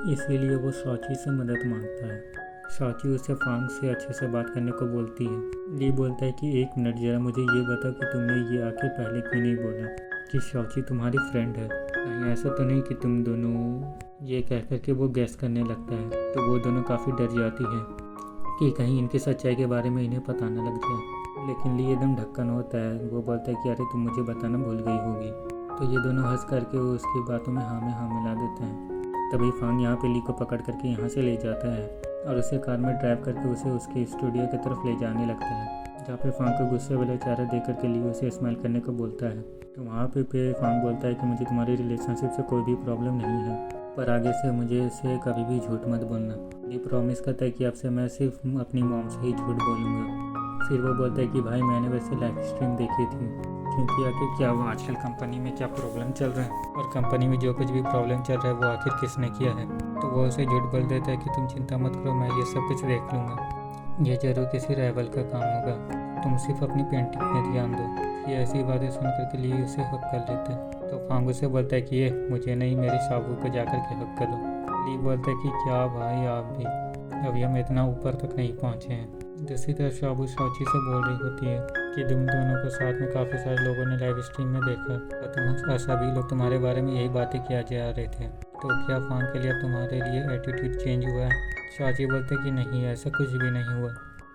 इसीलिए वो शॉची से मदद मांगता है। शॉची उसे फांग से अच्छे से बात करने को बोलती है। ली बोलता है कि 1 मिनट जरा मुझे ये बताओ कि तुमने ये आखिर पहले क्यों नहीं बोला कि शॉची तुम्हारी फ्रेंड है। कहीं ऐसा तो नहीं कि तुम दोनों, ये कह कर के वो गैस करने लगता है। तो वो दोनों काफ़ी डर जाती है कि कहीं इनकी सच्चाई के बारे में इन्हें पता न लग जाए। लेकिन ली एकदम ढक्कन होता है। वो बोलता है कि अरे तुम मुझे बताना भूल गई होगी। तो ये दोनों हंस करके उसकी बातों में हाँ मिला देते हैं। तभी फांग यहाँ पे ली को पकड़ करके यहाँ से ले जाता है और उसे कार में ड्राइव करके उसे उसके स्टूडियो की तरफ ले जाने लगता है, जहाँ पे फांग को गुस्से वाला चेहरा देख करके ली उसे स्माइल करने को बोलता है। तो वहाँ पे फांग बोलता है कि मुझे तुम्हारी रिलेशनशिप से कोई भी प्रॉब्लम नहीं है, पर आगे से मुझे से कभी भी झूठ मत बोलना। ली प्रॉमिस करता है कि अब से मैं सिर्फ अपनी मॉम से ही झूठ बोलूँगा। फिर वो बोलता है कि भाई मैंने वैसे लाइव स्ट्रीम देखी थी, क्योंकि आखिर क्या वो आजकल कंपनी में क्या प्रॉब्लम चल रहा है और कंपनी में जो कुछ भी प्रॉब्लम चल रहा है वो आखिर किसने किया है। तो वो उसे झूठ बोल देता है कि तुम चिंता मत करो, मैं ये सब कुछ देख लूँगा, ये जरूर किसी राइवल का काम होगा, तुम सिर्फ अपनी पेंटिंग में ध्यान दो। ये ऐसी बातें सुन करके लिए उसे हक कर लेते हैं। तो फांग उसे बोलता है कि ये मुझे नहीं, मेरी शाबू को जाकर के हक कर लो। ली बोलता है कि क्या भाई आप भी, अभी हम इतना ऊपर तक नहीं पहुँचे हैं। दूसरी तरफ शाबू शॉची से बोल रही होती है कि तुम दोनों को साथ में काफ़ी सारे लोगों ने लाइव स्ट्रीम में देखा और सभी लोग तुम्हारे बारे में यही बातें किया जा रहे थे, तो क्या फांग के लिए अब तुम्हारे लिए एटीट्यूड चेंज हुआ है। शॉची बोलते कि नहीं, ऐसा कुछ भी नहीं हुआ,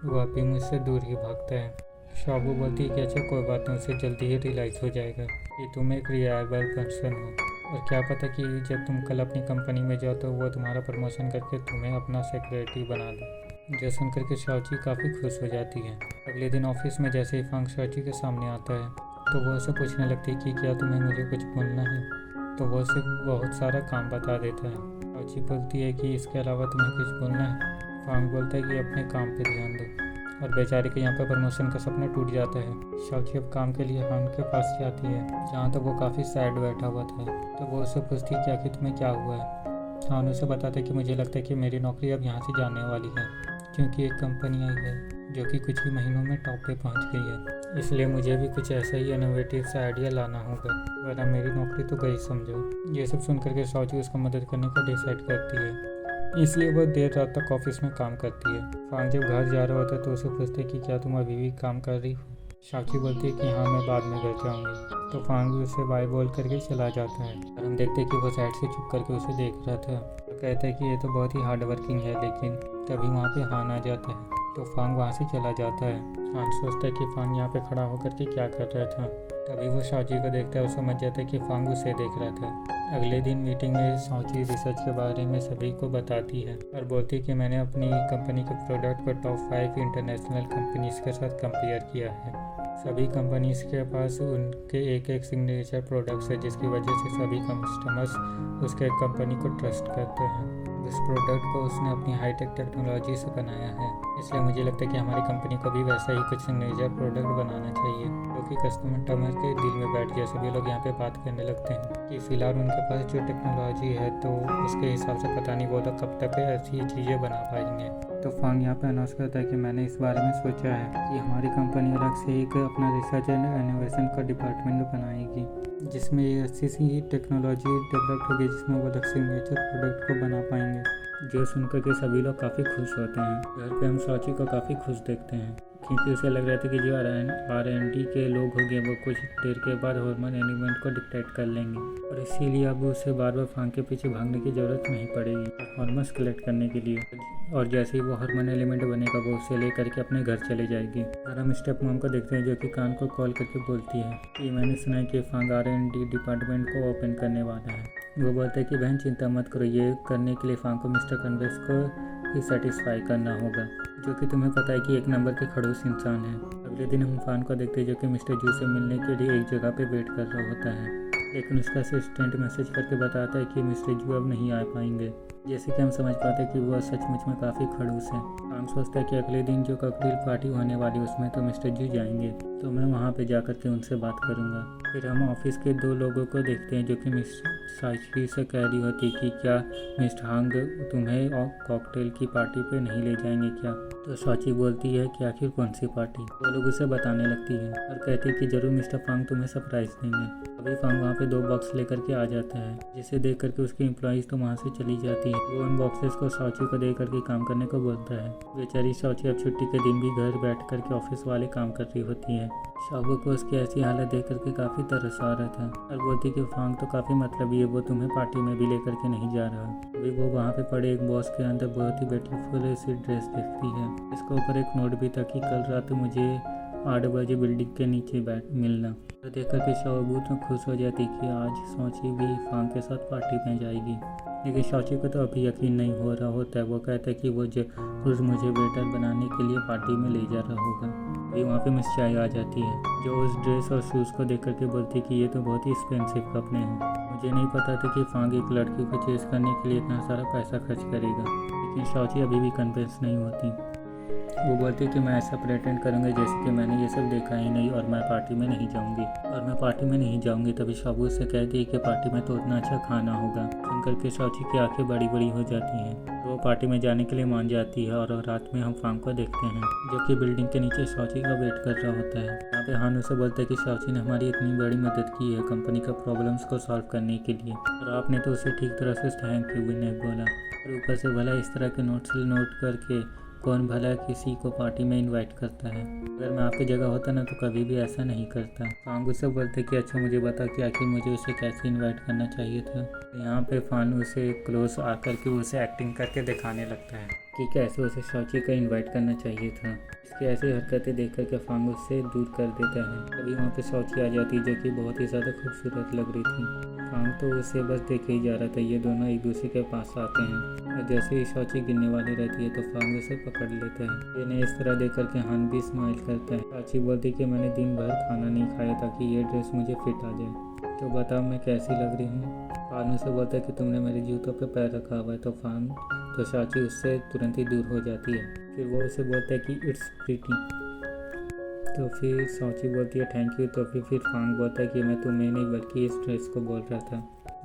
वो अभी मुझसे दूर ही भागता है। शाबू बोलती है कि अच्छा कोई बात नहीं, उसे जल्दी ही रियलाइज़ हो जाएगा कि तुम एक रिलायबल पर्सन हो, और क्या पता कि जब तुम कल अपनी कंपनी में जाओ तो वो तुम्हारा प्रमोशन करके तुम्हें अपना सेक्रेटरी बना दे। जो सुनकर के शॉची काफ़ी खुश हो जाती है। अगले दिन ऑफिस में जैसे ही फांग शॉची के सामने आता है तो वो उसे पूछने लगती है कि क्या तुम्हें मुझे कुछ बोलना है। तो वो उसे बहुत सारा काम बता देता है। शॉची बोलती है कि इसके अलावा तुम्हें कुछ बोलना है। फांग बोलता है कि अपने काम पे ध्यान दो, और बेचारे के यहाँ पे प्रमोशन का सपना टूट जाता है। शॉची अब काम के लिए हान के पास जाती है, जहाँ तक वो काफ़ी सैड बैठा हुआ था। तो वो उससे पूछती है कि आखिर तुम्हें क्या हुआ है। हान उसे बताता है कि मुझे लगता है कि मेरी नौकरी अब यहाँ से जाने वाली है, क्योंकि एक कंपनी आई है जो कि कुछ ही महीनों में टॉप पे पहुंच गई है, इसलिए मुझे भी कुछ ऐसा ही इनोवेटिव सा आइडिया लाना होगा, वरना मेरी नौकरी तो गई समझो। ये सब सुन करके शॉची उसको मदद करने का डिसाइड करती है, इसलिए वह देर रात तक ऑफिस में काम करती है। फांग जब घर जा रहा होता है तो उसे पूछते कि क्या तुम अभी भी काम कर रही हो। शॉची बोलती है कि हाँ, मैं बाद में घर जाऊँगी। तो फांग उसे बाय बोल करके चला जाता है, और हम देखते हैं कि वो साइड से छुप करके उसे देख रहा था। तो कहता है कि ये तो बहुत ही हार्ड वर्किंग है, लेकिन तभी वहाँ पे हान आ जाता है। तो फांग वहाँ से चला जाता है। हान सोचता है कि फांग यहाँ पे खड़ा होकर के क्या कर रहा था। तभी वो शॉची को देखता है और समझ जाता है कि फांग उसे देख रहा था। अगले दिन मीटिंग में शॉची रिसर्च के बारे में सभी को बताती है और बोलती है कि मैंने अपनी कंपनी के प्रोडक्ट को टॉप 5 इंटरनेशनल कंपनीज के साथ कंपेयर किया है। सभी कंपनीज के पास उनके एक सिग्नेचर प्रोडक्ट्स है, जिसकी वजह से सभी कस्टमर्स उसके कंपनी को ट्रस्ट करते हैं। इस प्रोडक्ट को उसने अपनी हाईटेक टेक्नोलॉजी से बनाया है, इसलिए मुझे लगता है कि हमारी कंपनी को भी वैसा ही कुछ सिग्नेचर प्रोडक्ट बनाना चाहिए जो कि कस्टमर के दिल में बैठ जाए। सभी लोग यहाँ पे बात करने लगते हैं कि फ़िलहाल उनके पास जो टेक्नोलॉजी है तो उसके हिसाब से पता नहीं वो लोग कब तक ऐसी चीज़ें बना पाएंगे। तो फांग यहाँ पे अनाउंस करता है कि मैंने इस बारे में सोचा है कि हमारी कंपनी अलग से एक अपना रिसर्च एंड इनोवेशन का डिपार्टमेंट बनाएगी, जिसमें ये अच्छी सी टेक्नोलॉजी डेवलप होगी जिसमें वो अलग सिग्नेचर प्रोडक्ट को बना पाएंगे। जो सुनकर के सभी लोग काफ़ी खुश होते हैं। घर पे हम शॉची को काफ़ी खुश देखते हैं, क्योंकि उसे लग रहा था कि जो R&D के लोग होंगे वो कुछ देर के बाद हार्मोन एलिमेंट को डिटेक्ट कर लेंगे, और इसीलिए अब उसे बार बार फांग के पीछे भागने की ज़रूरत नहीं पड़ेगी हार्मोन्स कलेक्ट करने के लिए। और जैसे ही वो हार्मोन एलिमेंट बनेगा वो उसे ले करके अपने घर चले जाएगी। और हम स्टेप मॉम को देखते हैं जो कि कान को कॉल करके बोलती है कि मैंने सुना है कि फांग R&D डिपार्टमेंट को ओपन करने वाला है। वो बोलता है कि बहन चिंता मत करो, ये करने के लिए फांग को मिस्टर कन्वेस को ही सेटिस्फाई करना होगा, जो कि तुम्हें पता है कि एक नंबर के खड़ूस इंसान है। अगले दिन हम फान को देखते हैं जो कि मिस्टर जू से मिलने के लिए एक जगह पे वेट कर रहा होता है, लेकिन उसका असिस्टेंट मैसेज करके बताता है कि मिस्टर जू अब नहीं आ पाएंगे। जैसे कि हम समझ पाते हैं कि वह सचमुच में काफ़ी खड़ूस है। हम सोचता है कि अगले दिन जो कॉकटेल पार्टी होने वाली है उसमें तो मिस्टर जू जाएंगे, तो मैं वहाँ पे जाकर के उनसे बात करूँगा। फिर हम ऑफिस के 2 लोगों को देखते हैं जो कि मिस साइची से कह रही होती कि क्या मिस्टर हांग तुम्हें कॉकटेल की पार्टी पे नहीं ले जाएंगे क्या। तो साची बोलती है कि आखिर कौन सी पार्टी। वो लोग उसे बताने लगती है और कहती है कि जरूर मिस्टर फांग तुम्हें सरप्राइज देंगे। अभी फांग वहाँ पे 2 बॉक्स लेकर के आ जाता है, जिसे देख करके उसकी एम्प्लॉइज तो वहाँ से चली जाती है। वो उन बॉक्सेस को शौची को दे करके काम करने को बोलता है। बेचारी शौची अब छुट्टी के दिन भी घर बैठ करके ऑफिस वाले काम कर रही होती है। शाबू को उसकी ऐसी हालत देख करके काफ़ी तरस आ रहा था और बोलती कि फांग तो काफ़ी मतलबी है, वो तुम्हें पार्टी में भी लेकर के नहीं जा रहा। अभी वो वहाँ पे पड़े एक बॉक्स के अंदर बहुत ही ब्यूटीफुल सी ड्रेस देखती है। इसके ऊपर एक नोट भी था कि कल रात मुझे 8 बजे बिल्डिंग के नीचे मिलना। तो देख करके शाबू तो खुश हो जाती कि आज शौची भी फांग के साथ पार्टी में जाएगी। लेकिन शौची को तो अभी यकीन नहीं हो रहा होता है। वो कहता है कि वो जरूर मुझे वेटर बनाने के लिए पार्टी में ले जा रहा होगा। अभी वहाँ पे मिस चाय आ जाती है जो उस ड्रेस और शूज़ को देख करके बोलती है कि ये तो बहुत ही एक्सपेंसिव कपड़े हैं। मुझे नहीं पता था कि फांग एक लड़की को चेस करने के लिए इतना सारा पैसा खर्च करेगा। लेकिन शौची अभी भी कन्विंस नहीं होती। वो बोलती कि मैं ऐसा प्रेटेंड करूँगा जैसे कि मैंने ये सब देखा ही नहीं और मैं पार्टी में नहीं जाऊँगी। तभी शाबू से कहती है कि पार्टी में तो उतना अच्छा खाना होगा। सुन करके शौची की आंखें बड़ी बड़ी हो जाती हैं। तो वो पार्टी में जाने के लिए मान जाती है और रात में हम फांग को देखते हैं जो कि बिल्डिंग के नीचे शौची का वेट कर रहा होता है। यहाँ पे हानू से बोलता है कि शौची ने हमारी इतनी बड़ी मदद की है कंपनी का प्रॉब्लम्स को सॉल्व करने के लिए और आपने तो उसे ठीक तरह से थैंक यू भी नहीं बोला। और ऊपर से भला इस तरह के नोट करके कौन भला किसी को पार्टी में इनवाइट करता है। अगर मैं आपकी जगह होता ना तो कभी भी ऐसा नहीं करता। फांग उससे बोलते कि अच्छा मुझे बता कि आखिर मुझे उसे कैसे इनवाइट करना चाहिए था। यहाँ पे फानू उसे क्लोज आकर के उसे एक्टिंग करके दिखाने लगता है कि कैसे उसे शौची को इनवाइट करना चाहिए था। इसकी ऐसी हरकतें देख कर के फांग उससे दूर कर देता है। अभी वहाँ पे शौची आ जाती है जो कि बहुत ही ज़्यादा खूबसूरत लग रही थी। फांग तो उसे बस देखे ही जा रहा था। ये दोनों एक दूसरे के पास आते हैं और जैसे ही शौची गिरने वाली रहती है तो फांग उसे पकड़ लेता है। इन्हें इस तरह देख करके हान भी स्माइल करता है। शौची बोलती कि मैंने दिन भर खाना नहीं खाया ताकि ये ड्रेस मुझे फिट आ जाए। तो बताओ मैं कैसी लग रही हूँ। फानू से बोलता है कि तुमने मेरे जूतों पे पैर रखा हुआ है। तो शौची उससे तुरंत ही दूर हो जाती है। फिर वो उसे बोलता है कि इट्स प्रीटी। तो फिर शौची बोलती है थैंक यू। तो फिर फांग बोलता है कि मैं तुम्हें नहीं बल्कि इस ड्रेस को बोल रहा था।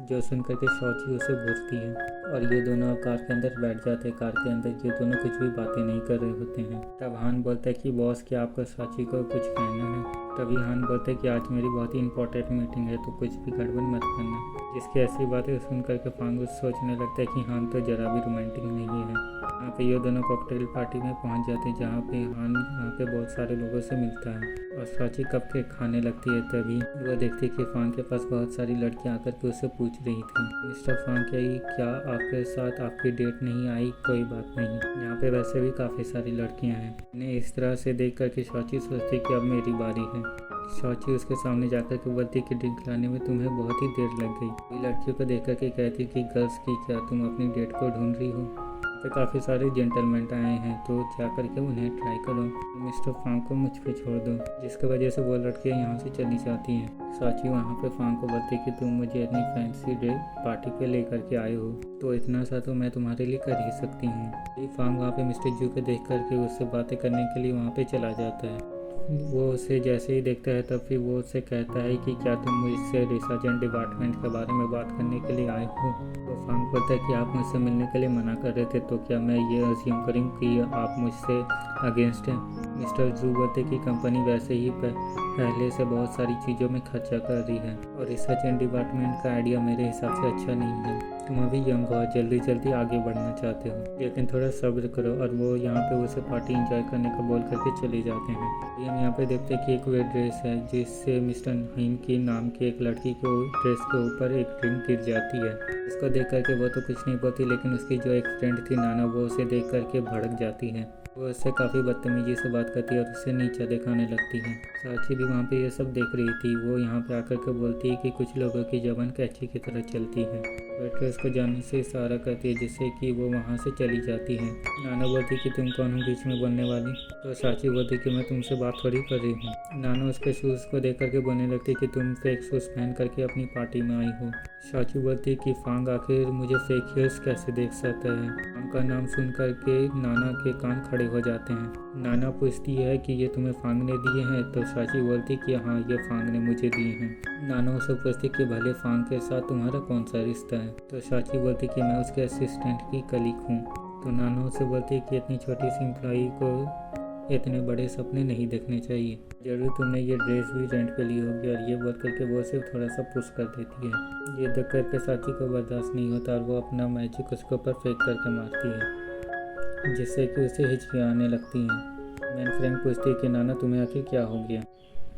जो सुन करके शौची उसे घूरती है और ये दोनों कार के अंदर बैठ जाते हैं। कार के अंदर ये दोनों कुछ भी बातें नहीं कर रहे होते हैं। तब हान बोलता है कि बॉस क्या आपको शौची को कुछ कहना है। तभी हान बोलते हैं कि आज मेरी बहुत ही इंपॉर्टेंट मीटिंग है तो कुछ भी गड़बड़ मत करना। जिसकी ऐसी बातें सुन करके फांग सोचने लगता है कि हान तो जरा भी रोमांटिक नहीं है। यहाँ पे ये दोनों कॉकटेल पार्टी में पहुँच जाते हैं जहाँ पे हान यहाँ पे बहुत सारे लोगों से मिलता है और शौची कप केक खाने लगती है। तभी वो देखती है कि फांग के पास बहुत सारी लड़कियाँ आकर के उससे पूछ रही थी मिस्टर फांग क्या आपके साथ आपकी डेट नहीं आई। कोई बात नहीं, यहाँ पे वैसे भी काफ़ी सारी लड़कियाँ हैं। इन्हें इस तरह से देख करके शौची सोचती कि अब मेरी बारी है। शौची उसके सामने जाकर के बोलती कि ड्रिंक लाने में तुम्हें बहुत ही देर लग गई। लड़कियों को देख करके कहती कि गर्ल्स की क्या तुम अपनी डेट को ढूंढ रही हो। तो काफ़ी सारे जेंटलमैन आए हैं तो जा करके उन्हें ट्राई करो। मिस्टर फांग को मुझ पे छोड़ दो। जिसकी वजह से वो लड़कियाँ यहाँ से चली जाती हैं। शौची वहाँ पे फांग को बोलती कि तुम मुझे इतनी फैंसी डे पार्टी पे लेकर के आए हो तो इतना सा तो मैं तुम्हारे लिए कर ही सकती हूँ। फांग वहाँ पे मिस्टर जू को देख करके उससे बातें करने के लिए वहाँ पे चला जाता है। वो उसे जैसे ही देखता है तब फिर वो उससे कहता है कि क्या तुम मुझसे रिसर्च एंड डिपार्टमेंट के बारे में बात करने के लिए आए हो। तो फांग बोलता है कि आप मुझसे मिलने के लिए मना कर रहे थे तो क्या मैं ये अज्यूम करूँ कि आप मुझसे अगेंस्ट हैं। मिस्टर जू बोलते कि कंपनी वैसे ही पहले से बहुत सारी चीज़ों में खर्चा कर रही है और रिसर्च एंड डिपार्टमेंट का आइडिया मेरे हिसाब से अच्छा नहीं है। तुम अभी यंग हो, जल्दी जल्दी आगे बढ़ना चाहते हो, लेकिन थोड़ा सब्र करो। और वो यहाँ पे उसे पार्टी एंजॉय करने का बोल करके चले जाते हैं। हम यहाँ पे देखते हैं कि एक वे ड्रेस है जिससे मिस्टर नहीम की नाम की एक लड़की को ड्रेस के ऊपर एक ड्रिंक गिर जाती है। इसको देख करके वो तो कुछ नहीं बोलती, लेकिन उसकी जो एक फ्रेंड थी नाना वो उसे देख करके भड़क जाती है। वो उससे काफ़ी बदतमीजी से बात करती है और उससे नीचा दिखाने लगती है। साक्षी भी वहाँ पे ये सब देख रही थी। वो यहाँ पे आकर के बोलती है कि कुछ लोगों की जबान कैंची की तरह चलती है। वेट्रेस को जाने से इशारा करती है जिससे कि वो वहाँ से चली जाती है। नाना बोलती कि तुम कौन हो बीच में बोलने वाली। तो साक्षी बोलती कि मैं तुमसे बात थोड़ी कर रही हूँ। नाना उसके शूज़ को देख करके बोलने लगती कि तुम फेक शूज़ पहन करके अपनी पार्टी में आई हो। साक्षी बोलती कि फांग आखिर मुझे फेक हील्स कैसे देख सकता है। फांग का नाम सुन करके नाना के कान खड़े हो जाते हैं। नाना पूछती है कि ये तुम्हें फांग ने दिए हैं। तो साक्षी बोलती कि हाँ ये फांग ने मुझे दिए हैं। नाना उसे पूछती कि भले फांग के साथ तुम्हारा कौन सा रिश्ता है। तो साक्षी बोलती कि मैं उसके असिस्टेंट की कलीग हूँ। तो नाना उसे बोलती कि इतनी छोटी सी एम्प्लॉई को इतने बड़े सपने नहीं देखने चाहिए। जरूर तुमने ये ड्रेस भी रेंट पे ली होगी। और ये बोल करके वो सिर्फ थोड़ा सा पुश कर देती है। ये देख करके साची को बर्दाश्त नहीं होता और वो अपना मैजिक उसके ऊपर फेंक करके मारती है, जिससे कि उसे हिचकियाँ आने लगती हैं। मैन फ्रैंक पूछती है कि नाना तुम्हें आखिर क्या हो गया।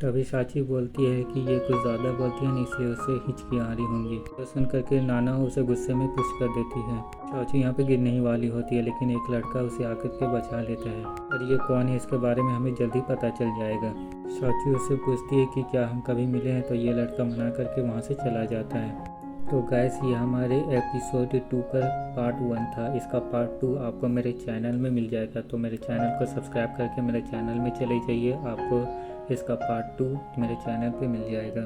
तभी साची बोलती है कि ये कुछ ज़्यादा बोलती है, इसलिए उसे हिचकियाँ आ रही होंगी। तो सुन करके नाना उसे गुस्से में पुश कर देती है। साची यहाँ पे गिरने ही वाली होती है, लेकिन एक लड़का उसे आकर के बचा लेता है। और ये कौन है इसके बारे में हमें जल्दी पता चल जाएगा। साची उससे पूछती है कि क्या हम कभी मिले हैं, तो ये लड़का मना करके वहाँ से चला जाता है। तो गैस ये हमारे एपिसोड 2 का पार्ट 1 था। इसका पार्ट 2 आपको मेरे चैनल में मिल जाएगा। तो मेरे चैनल को सब्सक्राइब करके मेरे चैनल में चले जाइए, आपको इसका पार्ट 2 मेरे चैनल पे मिल जाएगा।